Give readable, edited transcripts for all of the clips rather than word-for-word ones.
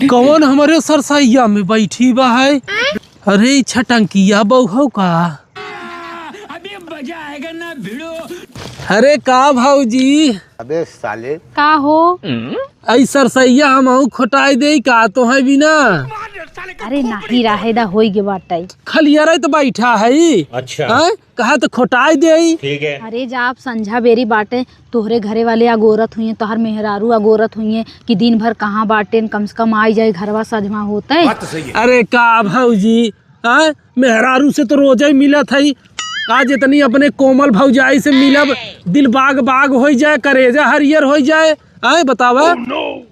कौन हमारे सरसैया में बैठी बा है? अरे छटंकिया बहू का अभी मजा आएगा ना भिड़ो। अरे का भाऊजी अबे साले का हो? आई सरसैया हम खोटाई दे का तो है बिना अरे नाही राहेदा होई गे बाटाई खलियारे तो बैठा है। अच्छा कहा तो खोटाई दे। ठीक है। अरे जा आप संझा बेरी बाटे तोहरे घरे वाले अगोरत हुई तोहर मेहरारू अगोरत हुई कि दिन भर कहाँ बाटे कम से कम आई जाए घरवा सजमा होता है। अरे का भाऊजी मेहरारू से तो रोज ही मिलत है। आज इतनी अपने कोमल भौजाई से मिलब दिल बाग बाग हो जाए करेजा हरियर हो जाए। आए बतावा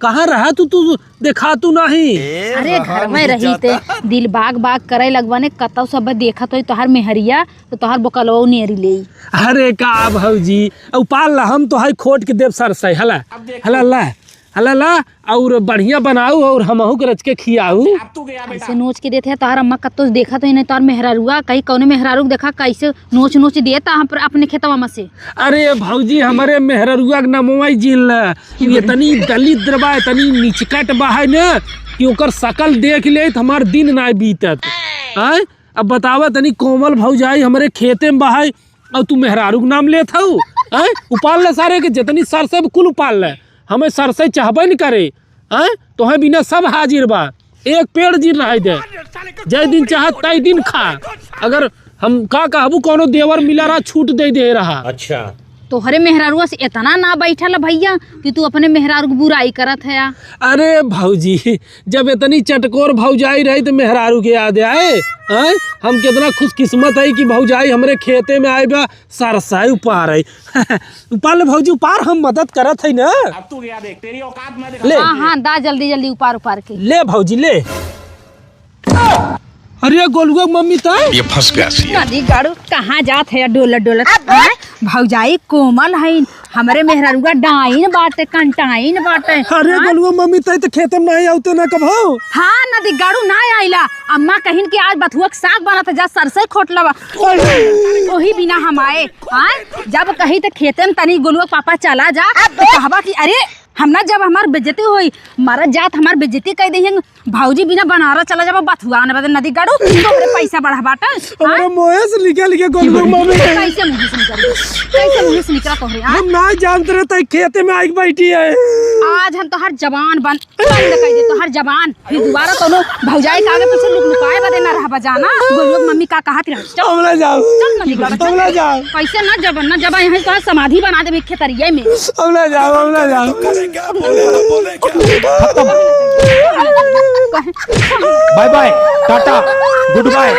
कहाँ रहा तू देखा तू नहीं। अरे घर में रही ते दिल बाग बाग करे लगवाने कतौ सब देखा तो तोहर मेहरिया तो तोहर बोकलवा नेरी ले। अरे का भौजी उपाल ला हम तो है खोट के देव सर से हला हला ला हला ला और बढ़िया बनाऊ और हमहू के रच के खियाऊ। ऐसे नोच के देते है तोहर अम्मा कतो देखा तो नहीं तोहर मेहरारुआ कहीं कौने मेहरारू देखा कैसे नोच नोच देता हम अपने खेतवा में से। अरे भौजी हमारे मेहरारुआ के नमवा जिल इतनी दलित बा इतनी निचकट बा है न कि ओकर शकल देख ले तो हमार दिन ना बीतत। अब बतावा तनी कोमल भौजाई हमारे खेते में बा है और तू मेहरारू के नाम लेत हऊ। उपाल ले सारे के जितनी सर से कुल उपाल ले हमें सर से चाहबे नहीं करे। तो है बिना सब हाजिर बा एक पेड़ जिर रह दे जय दिन चाहत तय दिन खा। अगर हम का कहबू कोनो देवर मिला रहा छूट दे रहा। अच्छा तोहरे मेहरारुआ से इतना ना बैठल भैया कि तू अपने मेहरारू की बुराई करत है। अरे भौजी जब इतनी चटकोर भौजाई रही तो मेहरारू के याद आए। हम कितना खुशकिस्मत है कि भौजाई हमारे खेते में आए बा सरसाई उपार है। उपार ले भौजी उपार हम मदद करत है ना। अब तू क्या देख तेरी औकात में ले हाँ दा जल्दी जल्दी उपार उपार के ले भौजी ले। अरे गोलुआ मम्मी तय ये फंस गया सी नदी गाड़ू कहाँ जात है डोलत डोलत। भौजाई कोमल है हमारे मेहरारुआ डाइन बाटे कंटाइन बाटे। अरे गोलुआ मम्मी तय तो खेते में नहीं आते ना कब हो। हाँ नदी गाड़ू ना आइला अम्मा कहिन कि आज बथुआ के साग बना था जा सरसों खोटला वही बिना हम आए। जब कही तो खेते में तनी गोलुआ पापा चला जा तो कहबा कि अरे हम ना जब हमार बेइज्जती हुई मारा जात हमार बेइज्जती कह देंगे भौजी बिना बनारस चला जब बथुआ ने बदल नदी गाड़ू तोरे पैसा बढ़ा बाटा। अरे मोहे से लिखे गोलुआ मम्मी कैसे मुंह से निकला तोहरे। हम ना जानते रहे तय खेते में आई बैठी है। आज हम तोहर जबान बंद कर दे तोहर जबान फिर दोबारा कोनो भौजाई के आगे पीछे लुकाए बदे ना रह बजाना। गोलुआ मम्मी का कहत रह चल हमला जाओ चल नदी गाड़ू हमला जाओ कैसे ना जब यहाँ तोहर समाधि बना दे खेतरिया में। हमला जाओ bye bye tata good bye.